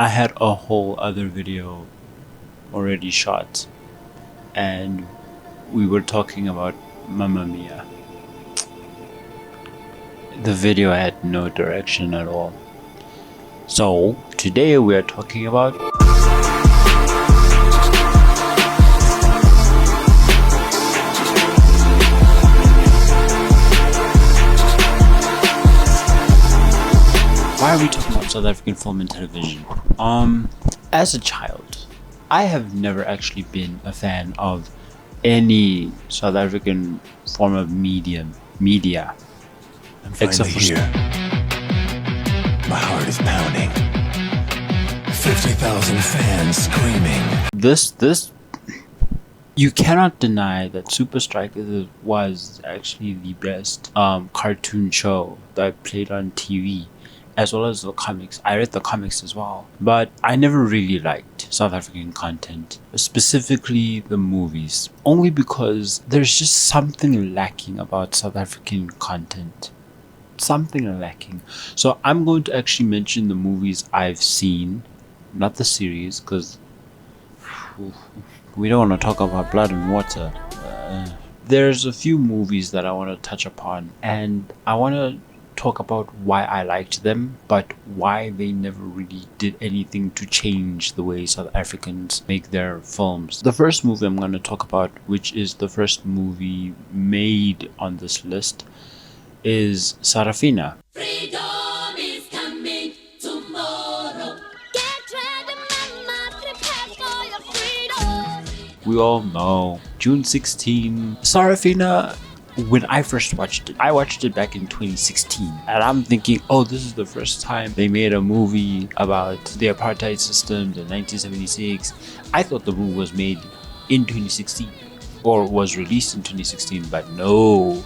I had a whole other video already shot, and we were talking about Mamma Mia. The video had no direction at all. So today we are talking about why are we talking about South African film and television? As a child, I have never actually been a fan of any South African form of media. I'm finally here. My heart is pounding. 50,000 fans screaming. This you cannot deny that Supa Strikas was actually the best cartoon show that played on TV, as well as the comics. I read the comics as well, but I never really liked South African content, specifically the movies, only because there's just something lacking about South African content. Something lacking. So I'm going to actually mention the movies I've seen, not the series, because we don't want to talk about blood and water. There's a few movies that I want to touch upon, and I want to talk about why I liked them, but why they never really did anything to change the way South Africans make their films. The first movie I'm going to talk about, which is the first movie made on this list, is Sarafina. Freedom is coming tomorrow. Get ready, mama, prepare for your freedom. We all know June 16. Sarafina, when I first watched it, I watched it back in 2016, and I'm thinking, oh, this is the first time they made a movie about the apartheid system in 1976. I thought the movie was made in 2016 or was released in 2016, but no,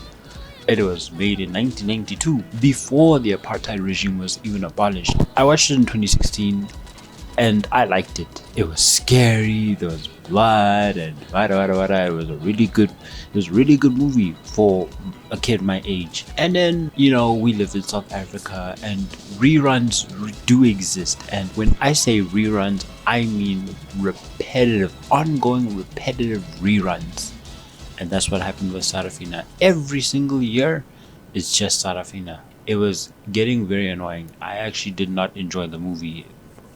it was made in 1992, before the apartheid regime was even abolished. I watched it in 2016 and I liked it. It was scary, there was blood and It was a really good movie for a kid my age. And then, we live in South Africa and reruns do exist. And when I say reruns, I mean ongoing repetitive reruns. And that's what happened with Sarafina. Every single year, it's just Sarafina. It was getting very annoying. I actually did not enjoy the movie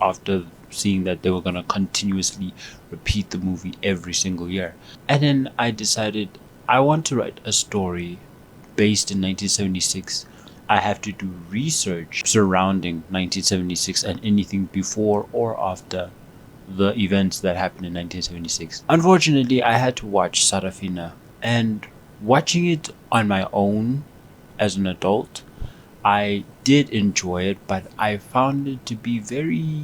after seeing that they were going to continuously repeat the movie every single year. And then I decided I want to write a story based in 1976. I have to do research surrounding 1976 and anything before or after the events that happened in 1976. Unfortunately, I had to watch Sarafina, and watching it on my own as an adult, I did enjoy it, but I found it to be very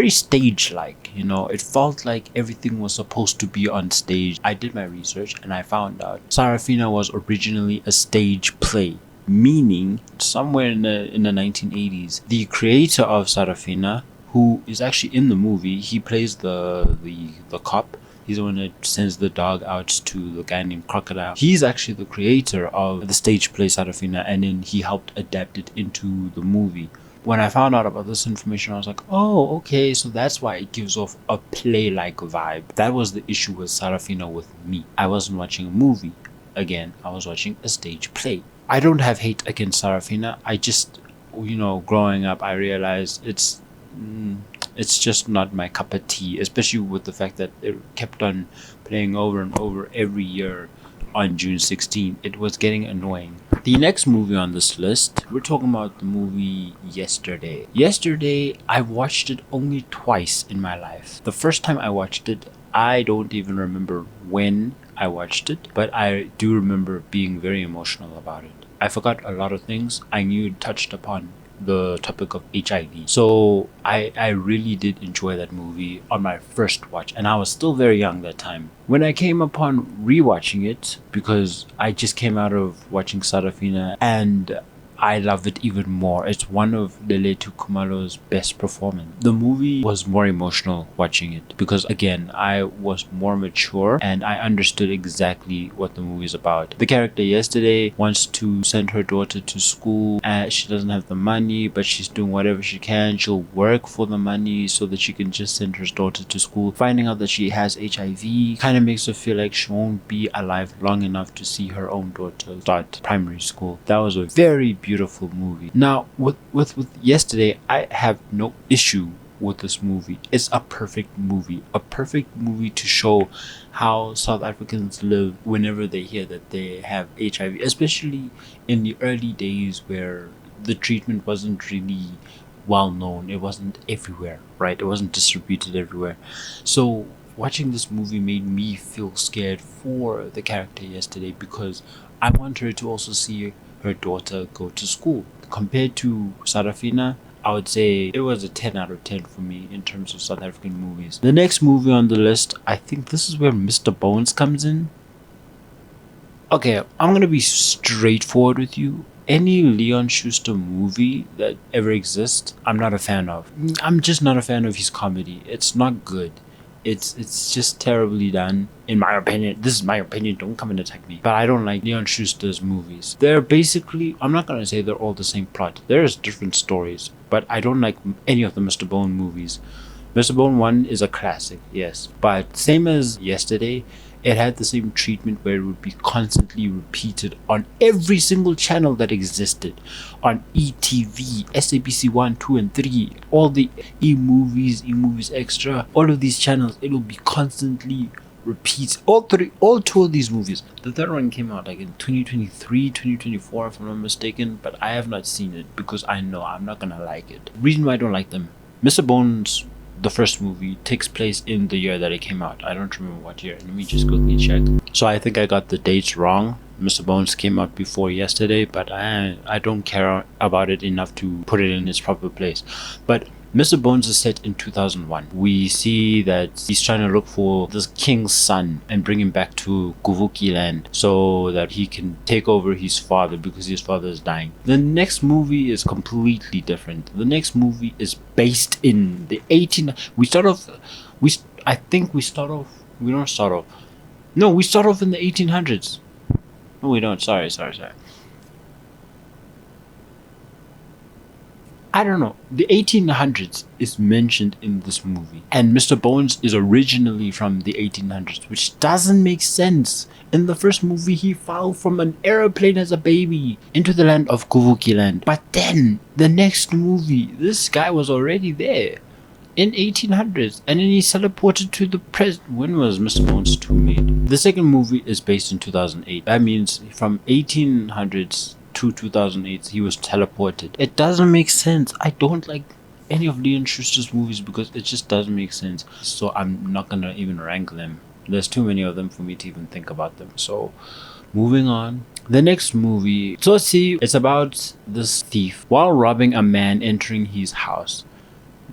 stage-like. It felt like everything was supposed to be on stage. I did my research and I found out Sarafina was originally a stage play, meaning somewhere in the 1980s, the creator of Sarafina, who is actually in the movie, he plays the cop. He's the one that sends the dog out to the guy named Crocodile. He's actually the creator of the stage play Sarafina, and then he helped adapt it into the movie. When I found out about this information, I was like, oh, okay, so that's why it gives off a play-like vibe. That was the issue with Sarafina with me. I wasn't watching a movie. Again, I was watching a stage play. I don't have hate against Sarafina. I just, growing up, I realized it's just not my cup of tea, especially with the fact that it kept on playing over and over every year on June 16. It was getting annoying. The next movie on this list, we're talking about the movie Yesterday. Yesterday, I watched it only twice in my life. The first time I watched it, I don't even remember when I watched it, but I do remember being very emotional about it. I forgot a lot of things. I knew it touched upon the topic of HIV. So I really did enjoy that movie on my first watch, and I was still very young that time. When I came upon rewatching it, because I just came out of watching Sarafina, and I love it even more. It's one of Leletu Kumalo's best performance. The movie was more emotional watching it because, again, I was more mature and I understood exactly what the movie is about. The character yesterday wants to send her daughter to school and she doesn't have the money, but she's doing whatever she can. She'll work for the money so that she can just send her daughter to school. Finding out that she has HIV kind of makes her feel like she won't be alive long enough to see her own daughter start primary school. That was a very beautiful movie. Now, with yesterday, I have no issue with this movie. It's a perfect movie to show how South Africans live whenever they hear that they have HIV, especially in the early days where the treatment wasn't really well known. It wasn't everywhere, right? It wasn't distributed everywhere. So watching this movie made me feel scared for the character yesterday because I want her to also see her daughter go to school. Compared to Sarafina, I would say it was a 10 out of 10 for me in terms of South African movies. The next movie on the list, I think this is where Mr. Bones comes in. Okay, I'm gonna be straightforward with you. Any Leon Schuster movie that ever exists, I'm not a fan of. I'm just not a fan of his comedy. It's not good. It's just terribly done, in my opinion. This is my opinion, don't come and attack me. But I don't like Leon Schuster's movies. They're basically, I'm not gonna say they're all the same plot. There's different stories, but I don't like any of the Mr. Bone movies. Mr. Bone 1 is a classic, yes. But same as yesterday, it had the same treatment where it would be constantly repeated on every single channel that existed. On ETV, SABC 1, 2 and 3, all the E-movies Extra, all of these channels, it will be constantly repeats. All two of these movies. The third one came out like in 2023, 2024 if I'm not mistaken, but I have not seen it because I know I'm not gonna like it. Reason why I don't like them, Mr. Bones, the first movie, takes place in the year that it came out. I don't remember what year. Let me just quickly check. So I think I got the dates wrong. Mr. Bones came out before yesterday, but I don't care about it enough to put it in its proper place. But Mr. Bones is set in 2001. We see that he's trying to look for this king's son and bring him back to Kuvuki land so that he can take over his father because his father is dying. The next movie is completely different. The next movie is based in the 18... We start off in the 1800s. No, we don't. Sorry. I don't know. The 1800s is mentioned in this movie. And Mr. Bones is originally from the 1800s, which doesn't make sense. In the first movie, he fell from an airplane as a baby into the land of Kuvuki land. But then, the next movie, this guy was already there in 1800s. And then he teleported to the present. When was Mr. Bones 2 made? The second movie is based in 2008. That means from 1800s to 2008 he was teleported. It doesn't make sense. I don't like any of Leon Schuster's movies because it just doesn't make sense. So I'm not gonna even rank them. There's too many of them for me to even think about them. So moving on. The next movie, Tsosti, it's about this thief while robbing a man entering his house.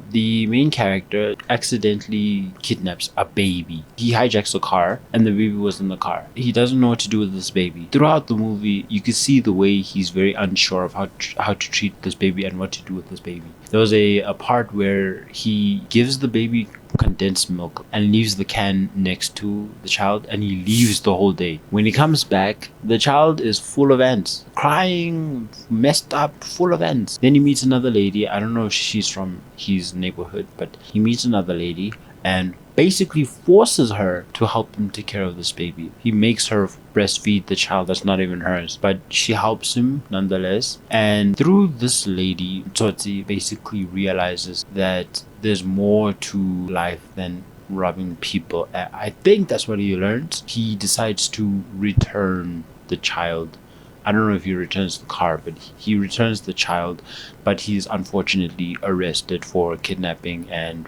The main character accidentally kidnaps a baby. He hijacks a car and the baby was in the car. He doesn't know what to do with this baby. Throughout the movie, you can see the way he's very unsure of how to treat this baby and what to do with this baby. There was a part where he gives the baby condensed milk and leaves the can next to the child and he leaves the whole day. When he comes back, the child is full of ants, crying, messed up, full of ants. Then he meets another lady. I don't know if she's from his neighborhood, but he meets another lady and basically forces her to help him take care of this baby. He makes her breastfeed the child that's not even hers, but she helps him nonetheless. And through this lady, Tsosti basically realizes that there's more to life than robbing people. I think that's what he learns. He decides to return the child. I don't know if he returns the car, but he returns the child, but he's unfortunately arrested for kidnapping and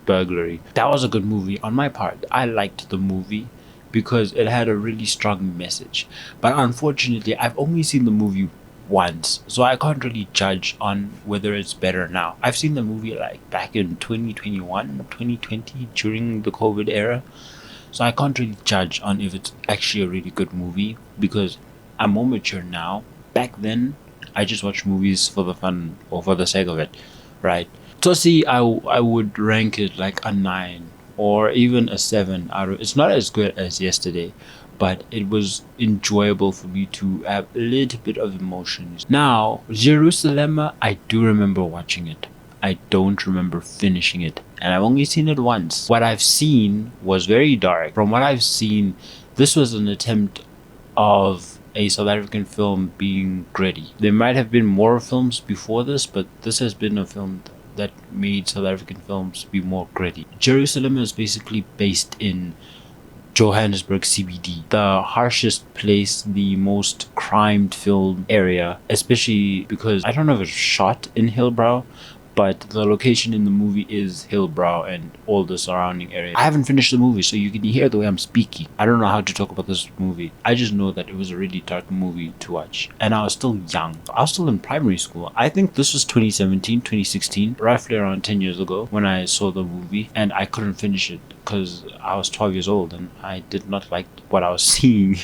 burglary. That was a good movie on my part. I liked the movie because it had a really strong message. But unfortunately, I've only seen the movie once, so I can't really judge on whether it's better now. I've seen the movie like back in 2021, 2020 during the COVID era, so I can't really judge on if it's actually a really good movie because I'm more mature now. Back then, I just watch movies for the fun or for the sake of it, right? Tsosti, I would rank it like a 9 or even a 7 out of. It's not as good as yesterday, but it was enjoyable for me to have a little bit of emotions. Now, Jerusalema, I do remember watching it. I don't remember finishing it, and I've only seen it once. What I've seen was very dark. From what I've seen, this was an attempt of a South African film being gritty. There might have been more films before this, but this has been a film that made South African films be more gritty. Jerusalem is basically based in Johannesburg CBD, the harshest place, the most crime-filled area, especially because I don't know if it's shot in Hillbrow, but the location in the movie is Hillbrow and all the surrounding area. I haven't finished the movie, so you can hear the way I'm speaking. I don't know how to talk about this movie. I just know that it was a really dark movie to watch. And I was still young. I was still in primary school. I think this was 2017, 2016, roughly around 10 years ago when I saw the movie. And I couldn't finish it because I was 12 years old and I did not like what I was seeing.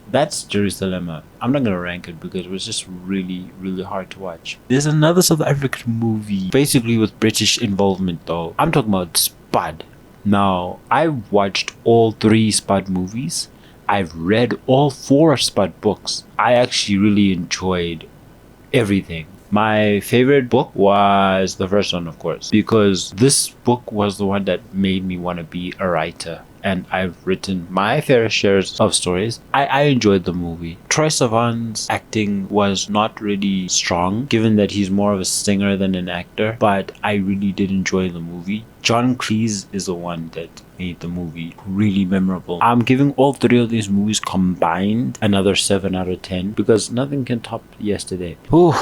That's Jerusalema. I'm not gonna rank it because it was just really, really hard to watch. There's another South African movie, basically with British involvement though. I'm talking about Spud. Now, I've watched all 3 Spud movies. I've read all 4 Spud books. I actually really enjoyed everything. My favorite book was the first one, of course, because this book was the one that made me want to be a writer. And I've written my fair shares of stories. I enjoyed the movie. Troye Sivan's acting was not really strong, given that he's more of a singer than an actor, but I really did enjoy the movie. John Cleese is the one that made the movie really memorable. I'm giving all 3 of these movies combined another 7 out of 10 because nothing can top yesterday. Whew.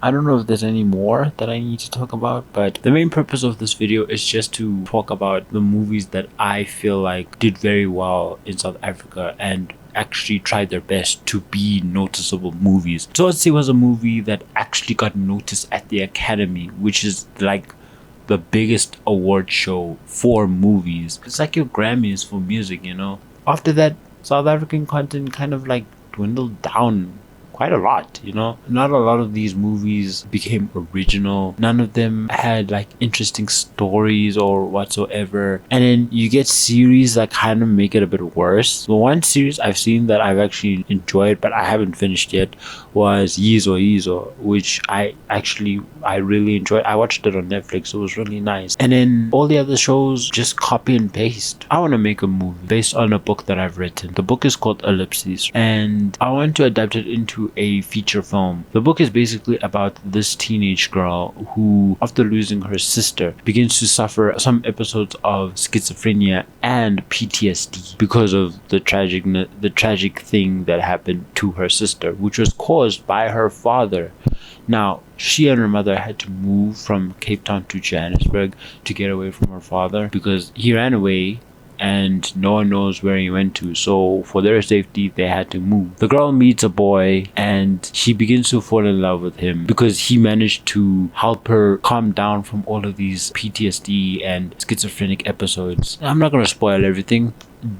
I don't know if there's any more that I need to talk about, but the main purpose of this video is just to talk about the movies that I feel like did very well in South Africa and actually tried their best to be noticeable movies. Tsosti was a movie that actually got noticed at the Academy, which is like the biggest award show for movies. It's like your Grammys for music, you know. After that, South African content kind of like dwindled down quite a lot, you know. Not a lot of these movies became original. None of them had like interesting stories or whatsoever. And then you get series that kind of make it a bit worse. The one series I've seen that I've actually enjoyed but I haven't finished yet was Yizo, which I really enjoyed. I watched it on Netflix. It was really nice. And then all the other shows just copy and paste. I want to make a movie based on a book that I've written. The book is called Ellipses and I want to adapt it into a feature film. The book is basically about this teenage girl who, after losing her sister, begins to suffer some episodes of schizophrenia and PTSD because of the tragic thing that happened to her sister, which was caused by her father. Now, she and her mother had to move from Cape Town to Johannesburg to get away from her father because he ran away and no one knows where he went to, so for their safety they had to move. The girl meets a boy and she begins to fall in love with him because he managed to help her calm down from all of these PTSD and schizophrenic episodes. I'm not going to spoil everything.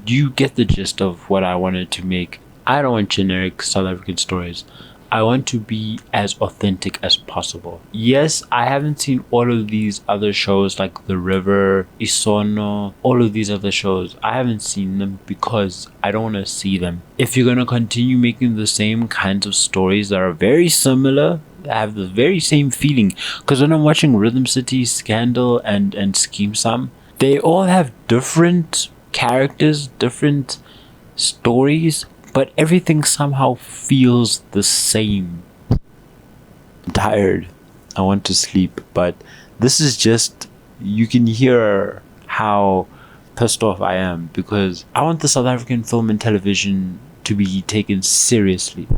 You get the gist of what I wanted to make. I don't want generic South African stories. I want to be as authentic as possible. Yes, I haven't seen all of these other shows like The River, Isono, all of these other shows. I haven't seen them because I don't want to see them. If you're going to continue making the same kinds of stories that are very similar, that have the very same feeling, because when I'm watching Rhythm City, Scandal, and Scheme Sum, they all have different characters, different stories, but everything somehow feels the same. I'm tired. I want to sleep, but this is just, you can hear how pissed off I am because I want the South African film and television to be taken seriously,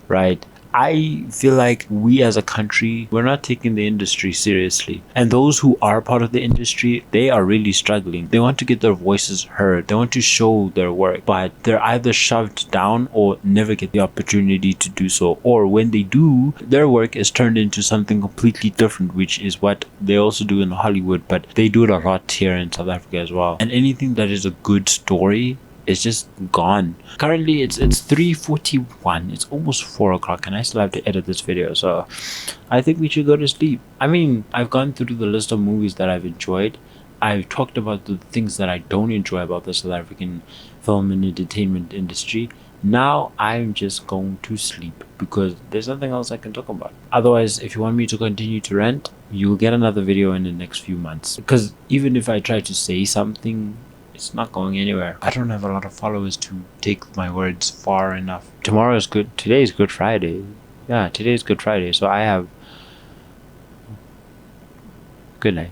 right? I feel like we as a country, we're not taking the industry seriously. And those who are part of the industry, they are really struggling. They want to get their voices heard. They want to show their work, but they're either shoved down or never get the opportunity to do so. Or when they do, their work is turned into something completely different, which is what they also do in Hollywood, but they do it a lot here in South Africa as well. And anything that is a good story it's just gone. Currently it's 3:41. It's almost 4 o'clock and I still have to edit this video, so I think we should go to sleep. I mean, I've gone through the list of movies that I've enjoyed. I've talked about the things that I don't enjoy about the South African film and entertainment industry. Now I'm just going to sleep because there's nothing else I can talk about. Otherwise, if you want me to continue to rant, you'll get another video in the next few months. Because even if I try to say something, it's not going anywhere. I don't have a lot of followers to take my words far enough. Tomorrow is good. Today is Good Friday. Yeah, today is Good Friday. So I have... Good night.